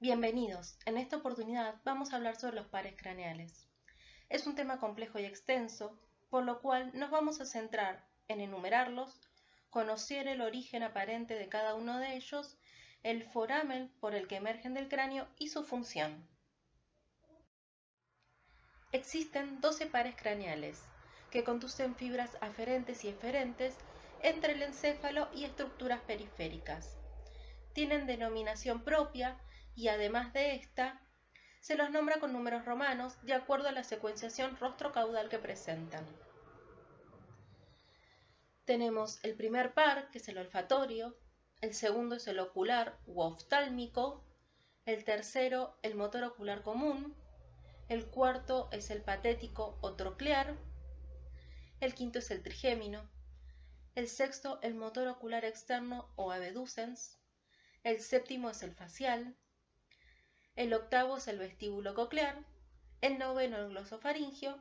Bienvenidos. En esta oportunidad vamos a hablar sobre los pares craneales. Es un tema complejo y extenso, por lo cual nos vamos a centrar en enumerarlos, conocer el origen aparente de cada uno de ellos, el foramen por el que emergen del cráneo y su función. Existen 12 pares craneales, que conducen fibras aferentes y eferentes entre el encéfalo y estructuras periféricas. Tienen denominación propia y además de esta, se los nombra con números romanos de acuerdo a la secuenciación rostro-caudal que presentan. Tenemos el primer par, que es el olfatorio, el segundo es el ocular u oftálmico, el tercero el motor ocular común, el cuarto es el patético o troclear, el quinto es el trigémino, el sexto el motor ocular externo o abducens, el séptimo es el facial, el octavo es el vestíbulo coclear, el noveno el glosofaringio,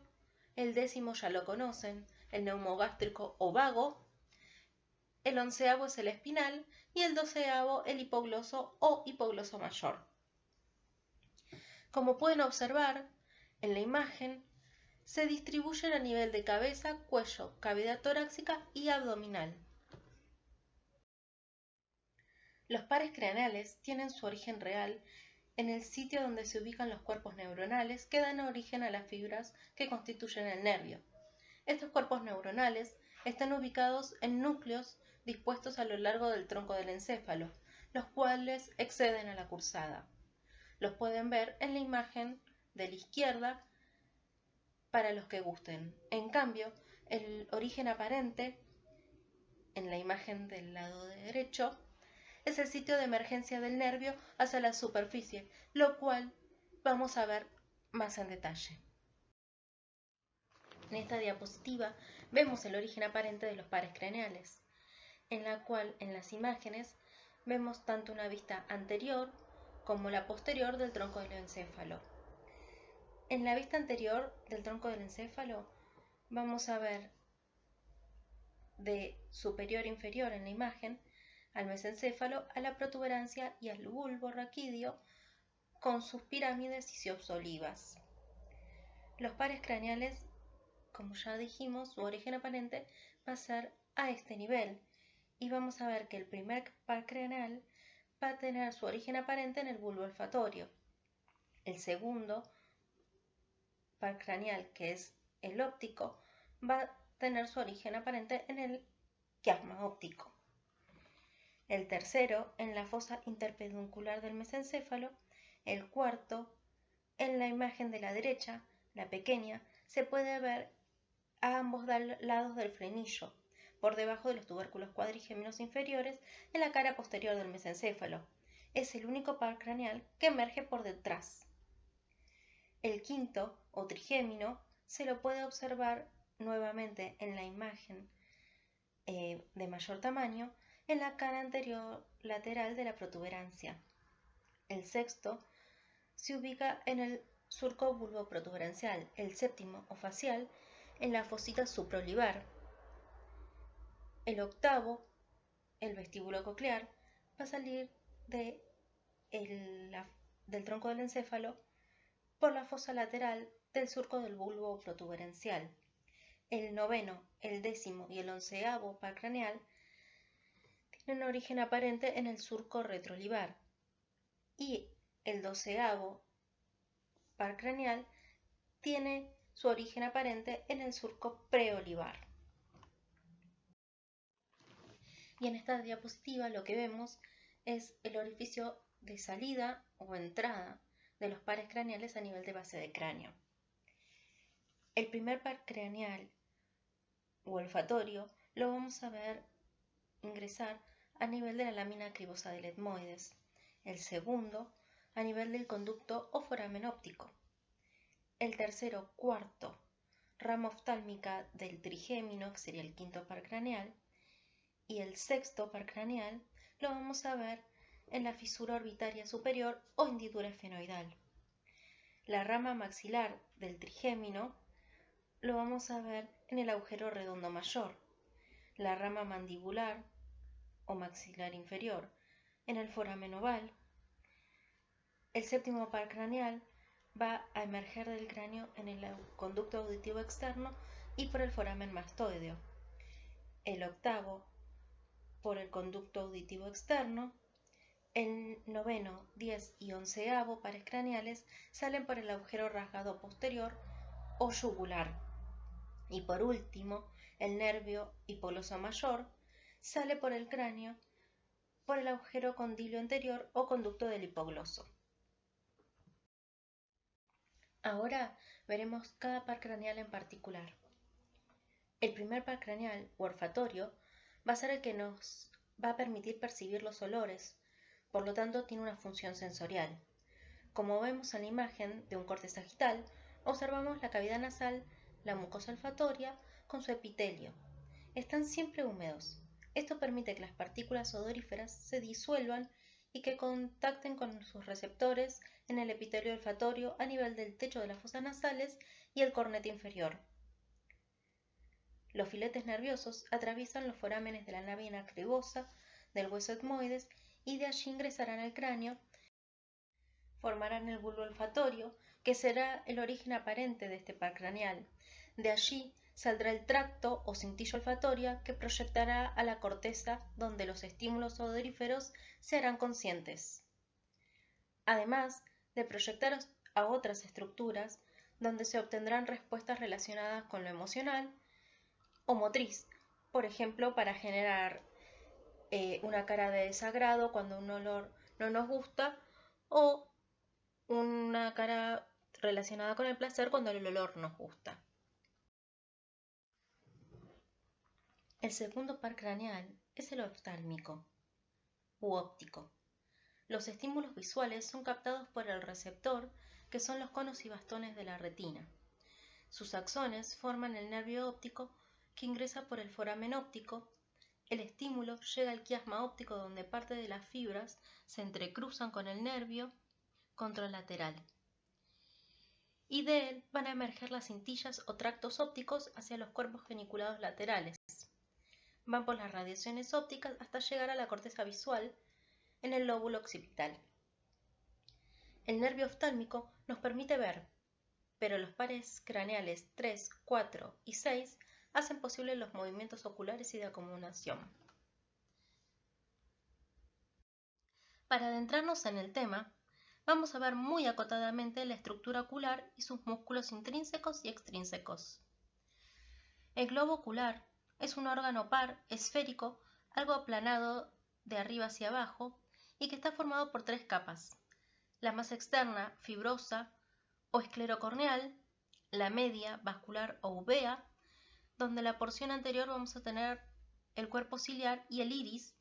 el décimo ya lo conocen, el neumogástrico o vago, el onceavo es el espinal y el doceavo el hipogloso o hipogloso mayor. Como pueden observar en la imagen, se distribuyen a nivel de cabeza, cuello, cavidad torácica y abdominal. Los pares craneales tienen su origen real en el sitio donde se ubican los cuerpos neuronales que dan origen a las fibras que constituyen el nervio. Estos cuerpos neuronales están ubicados en núcleos dispuestos a lo largo del tronco del encéfalo, los cuales exceden a la cursada. Los pueden ver en la imagen de la izquierda para los que gusten. En cambio, el origen aparente en la imagen del lado derecho es el sitio de emergencia del nervio hacia la superficie, lo cual vamos a ver más en detalle. En esta diapositiva vemos el origen aparente de los pares craneales, en la cual en las imágenes vemos tanto una vista anterior como la posterior del tronco del encéfalo. En la vista anterior del tronco del encéfalo vamos a ver de superior a inferior en la imagen al mesencéfalo, a la protuberancia y al bulbo raquídeo con sus pirámides y olivas. Los pares craneales, como ya dijimos, su origen aparente va a ser a este nivel y vamos a ver que el primer par craneal va a tener su origen aparente en el bulbo olfatorio. El segundo par craneal, que es el óptico, va a tener su origen aparente en el quiasma óptico. El tercero en la fosa interpeduncular del mesencéfalo. El cuarto, en la imagen de la derecha, la pequeña, se puede ver a ambos lados del frenillo, por debajo de los tubérculos cuadrigéminos inferiores en la cara posterior del mesencéfalo. Es el único par craneal que emerge por detrás. El quinto, o trigémino, se lo puede observar nuevamente en la imagen de mayor tamaño en la cara anterior lateral de la protuberancia. El sexto se ubica en el surco bulboprotuberancial, el séptimo o facial en la fosita supraolivar. El octavo, el vestíbulo coclear, va a salir del tronco del encéfalo por la fosa lateral del surco del bulbo protuberancial. El noveno, el décimo y el onceavo par craneal tienen origen aparente en el surco retroolivar y el doceavo par craneal tiene su origen aparente en el surco preolivar. Y en esta diapositiva lo que vemos es el orificio de salida o entrada de los pares craneales a nivel de base de cráneo. El primer par craneal o olfatorio lo vamos a ver ingresar a nivel de la lámina cribosa del etmoides. El segundo a nivel del conducto o foramen óptico. El tercero, cuarto, rama oftálmica del trigémino, que sería el quinto par craneal, y el sexto par craneal lo vamos a ver en la fisura orbitaria superior o hendidura esfenoidal. La rama maxilar del trigémino lo vamos a ver en el agujero redondo mayor. La rama mandibular o maxilar inferior en el foramen oval. El séptimo par craneal va a emerger del cráneo en el conducto auditivo externo y por el foramen mastoideo. El octavo por el conducto auditivo externo. El noveno, 10 y 11avo pares craneales salen por el agujero rasgado posterior o yugular. Y por último, el nervio hipogloso mayor sale por el cráneo por el agujero condilio anterior o conducto del hipogloso. Ahora veremos cada par craneal en particular. El primer par craneal, o olfatorio, va a ser el que nos va a permitir percibir los olores, por lo tanto tiene una función sensorial. Como vemos en la imagen de un corte sagital, observamos la cavidad nasal, la mucosa olfatoria con su epitelio. Están siempre húmedos. Esto permite que las partículas odoríferas se disuelvan y que contacten con sus receptores en el epitelio olfatorio a nivel del techo de las fosas nasales y el cornete inferior. Los filetes nerviosos atraviesan los forámenes de la nave acribosa del hueso etmoides y de allí ingresarán al cráneo, formarán el bulbo olfatorio, que será el origen aparente de este par craneal. De allí saldrá el tracto o cintilla olfatoria que proyectará a la corteza donde los estímulos odoríferos se harán conscientes. Además de proyectar a otras estructuras donde se obtendrán respuestas relacionadas con lo emocional o motriz, por ejemplo, para generar una cara de desagrado cuando un olor no nos gusta o una cara relacionada con el placer cuando el olor nos gusta. El segundo par craneal es el oftálmico u óptico. Los estímulos visuales son captados por el receptor, que son los conos y bastones de la retina. Sus axones forman el nervio óptico que ingresa por el foramen óptico. El estímulo llega al quiasma óptico donde parte de las fibras se entrecruzan con el nervio contralateral. Y de él van a emerger las cintillas o tractos ópticos hacia los cuerpos geniculados laterales. Van por las radiaciones ópticas hasta llegar a la corteza visual en el lóbulo occipital. El nervio oftálmico nos permite ver, pero los pares craneales 3, 4 y 6 hacen posible los movimientos oculares y de acumulación. Para adentrarnos en el tema, vamos a ver muy acotadamente la estructura ocular y sus músculos intrínsecos y extrínsecos. El globo ocular es un órgano par, esférico, algo aplanado de arriba hacia abajo y que está formado por 3 capas. La más externa, fibrosa o esclerocorneal, la media, vascular o uvea, donde la porción anterior vamos a tener el cuerpo ciliar y el iris,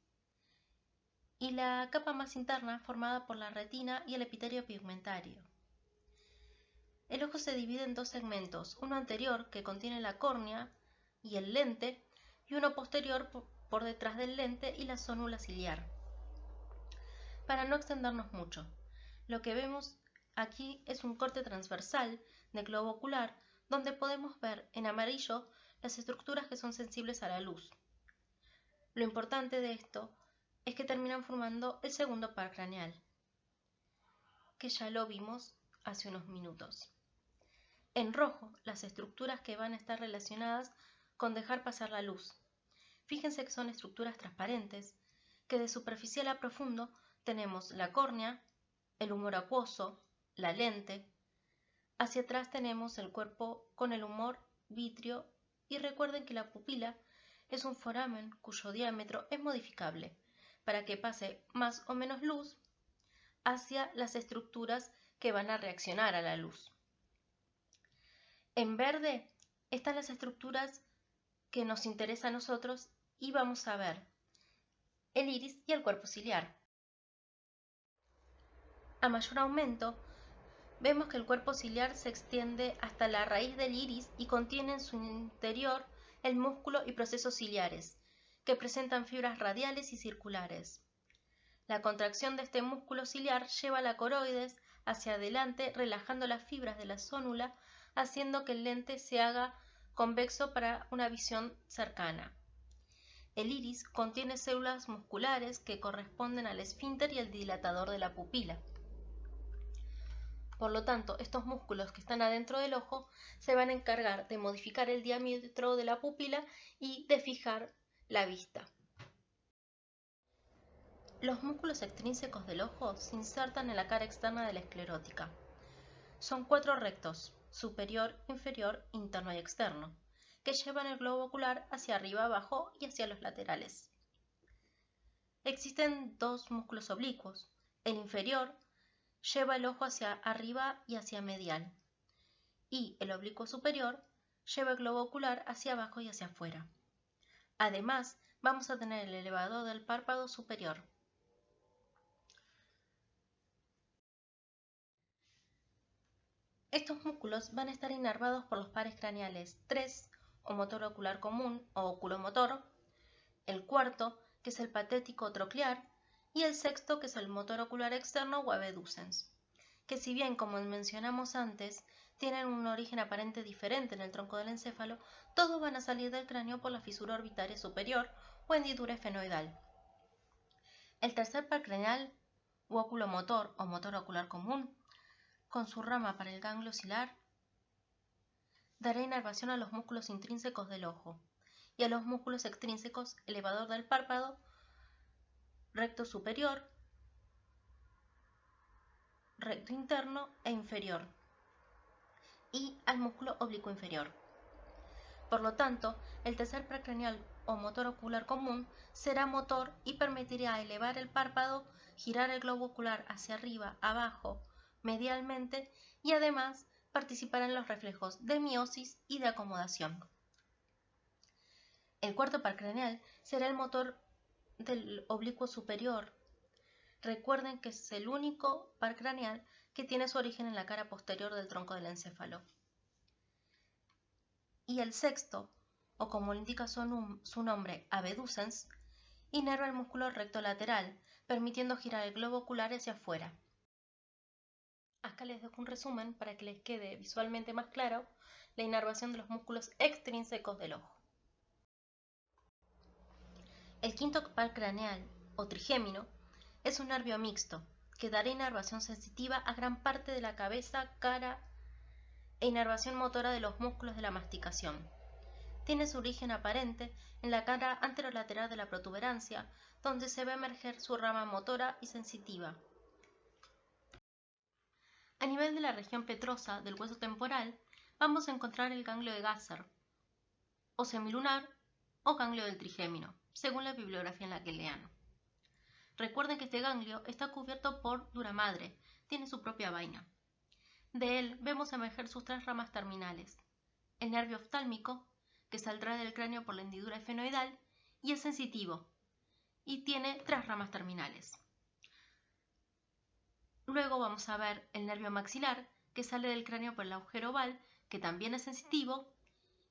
y la capa más interna formada por la retina y el epitelio pigmentario. El ojo se divide en 2 segmentos, uno anterior que contiene la córnea y el lente, y uno posterior por detrás del lente y la zónula ciliar. Para no extendernos mucho, lo que vemos aquí es un corte transversal de globo ocular donde podemos ver en amarillo las estructuras que son sensibles a la luz. Lo importante de esto es que terminan formando el segundo par craneal, que ya lo vimos hace unos minutos. En rojo, las estructuras que van a estar relacionadas con dejar pasar la luz. Fíjense que son estructuras transparentes, que de superficial a profundo tenemos la córnea, el humor acuoso, la lente. Hacia atrás tenemos el cuerpo con el humor vítreo y recuerden que la pupila es un foramen cuyo diámetro es modificable para que pase más o menos luz hacia las estructuras que van a reaccionar a la luz. En verde están las estructuras que nos interesan a nosotros y vamos a ver el iris y el cuerpo ciliar. A mayor aumento, vemos que el cuerpo ciliar se extiende hasta la raíz del iris y contiene en su interior el músculo y procesos ciliares, que presentan fibras radiales y circulares. La contracción de este músculo ciliar lleva la coroides hacia adelante, relajando las fibras de la zónula, haciendo que el lente se haga convexo para una visión cercana. El iris contiene células musculares que corresponden al esfínter y al dilatador de la pupila. Por lo tanto, estos músculos que están adentro del ojo se van a encargar de modificar el diámetro de la pupila y de fijar la vista. Los músculos extrínsecos del ojo se insertan en la cara externa de la esclerótica. Son 4 rectos: superior, inferior, interno y externo, que llevan el globo ocular hacia arriba, abajo y hacia los laterales. Existen 2 músculos oblicuos. El inferior lleva el ojo hacia arriba y hacia medial, y el oblicuo superior lleva el globo ocular hacia abajo y hacia afuera. Además, vamos a tener el elevador del párpado superior. Estos músculos van a estar inervados por los pares craneales 3, o motor ocular común o oculomotor, el cuarto, que es el patético troclear, y el sexto, que es el motor ocular externo o abducens, que si bien, como mencionamos antes, tienen un origen aparente diferente en el tronco del encéfalo, todos van a salir del cráneo por la fisura orbitaria superior o hendidura esfenoidal. El tercer par craneal, u oculomotor o motor ocular común, con su rama para el ganglio ocilar, dará inervación a los músculos intrínsecos del ojo y a los músculos extrínsecos elevador del párpado, recto superior, recto interno e inferior, y al músculo oblicuo inferior. Por lo tanto, el tercer par craneal o motor ocular común será motor y permitirá elevar el párpado, girar el globo ocular hacia arriba, abajo, medialmente, y además participará en los reflejos de miosis y de acomodación. El cuarto par craneal será el motor del oblicuo superior. Recuerden que es el único par craneal que tiene su origen en la cara posterior del tronco del encéfalo. Y el sexto, o como indica su nombre, abducens, inerva el músculo recto lateral, permitiendo girar el globo ocular hacia afuera. Acá les dejo un resumen para que les quede visualmente más claro la inervación de los músculos extrínsecos del ojo. El quinto par craneal, o trigémino, es un nervio mixto que dará inervación sensitiva a gran parte de la cabeza, cara e inervación motora de los músculos de la masticación. Tiene su origen aparente en la cara anterolateral de la protuberancia, donde se ve emerger su rama motora y sensitiva. A nivel de la región petrosa del hueso temporal, vamos a encontrar el ganglio de Gasser, o semilunar, o ganglio del trigémino, según la bibliografía en la que lean. Recuerden que este ganglio está cubierto por dura madre, tiene su propia vaina. De él vemos emerger sus 3 ramas terminales: el nervio oftálmico, que saldrá del cráneo por la hendidura esfenoidal, y el sensitivo, y tiene 3 ramas terminales. Luego vamos a ver el nervio maxilar, que sale del cráneo por el agujero oval, que también es sensitivo,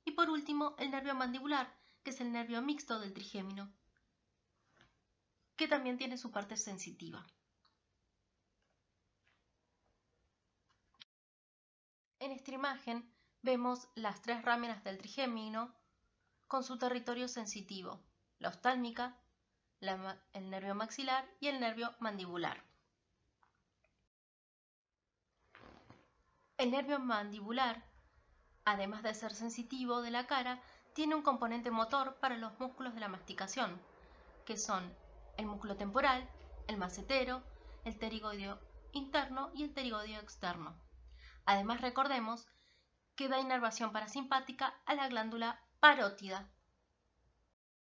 y por último el nervio mandibular, que es el nervio mixto del trigémino, que también tiene su parte sensitiva. En esta imagen vemos las 3 ráminas del trigémino con su territorio sensitivo: la oftálmica, el nervio maxilar y el nervio mandibular. El nervio mandibular, además de ser sensitivo de la cara, tiene un componente motor para los músculos de la masticación, que son el músculo temporal, el macetero, el pterigoideo interno y el pterigoideo externo. Además, recordemos que da inervación parasimpática a la glándula parótida.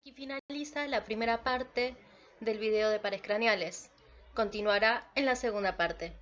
Aquí finaliza la primera parte del video de pares craneales. Continuará en la segunda parte.